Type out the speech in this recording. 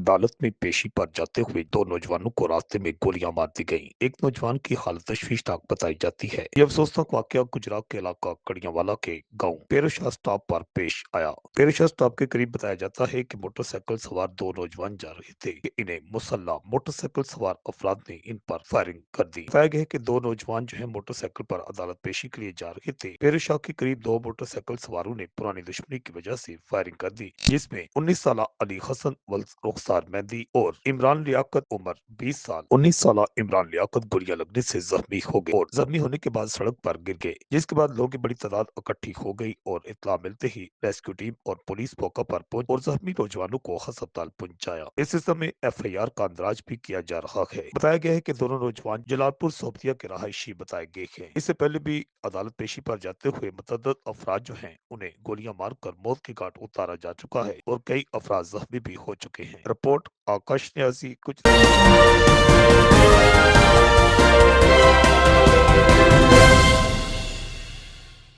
अदालत में पेशी पर जाते हुए दो नौजवानों को रास्ते में गोलियां मार दी गईं। एक नौजवान की हालत तशवीशनाक बताई जाती है। यह अफसोसनाक वाकया गुजरात के इलाका कड़ियावाला के गांव पेरोशाह स्टॉप पर पेश आया। पेरोशाह स्टॉप के करीब बताया जाता है कि मोटरसाइकिल सवार दो नौजवान जा रहे थे कि इन्हें मुसल्ला मोटरसाइकिल सवार अफराद ने इन पर फायरिंग कर दी। बताया गया है कि दो नौजवान जो है मोटरसाइकिल पर अदालत पेशी के लिए जा रहे थे। पेरोशाह के करीब दो मोटरसाइकिल सवारों ने पुरानी दुश्मनी की वजह से फायरिंग कर दी, जिसमें 19 साल अली हसन वल रुखसार मेहंदी और इमरान लियाकत उम्र 20 साल 19 साल इमरान लियाकत गोलियां लगने से जख्मी हो गए और जख्मी होने के बाद सड़क पर गिर गए, जिसके बाद लोगों की बड़ी तादाद इकट्ठी हो गई और इत्तला मिलते ही रेस्क्यू टीम और पुलिस मौका पर पहुंच और जख्मी नौजवानों को अस्पताल पहुंचाया। इस सिलसिले में FIR का अंदराज भी किया जा रहा है। बताया गया है कि दोनों नौजवान जलालपुर सोबतिया के रहायशी बताए गए हैं। इससे पहले भी अदालत पेशी पर जाते हुए मुतअद्दिद अफराद जो हैं उन्हें गोलियां मारकर मौत के घाट उतारा जा चुका है और कई अफराद जख्मी भी हो चुके हैं। रिपोर्ट आकाश न्यासी कुछ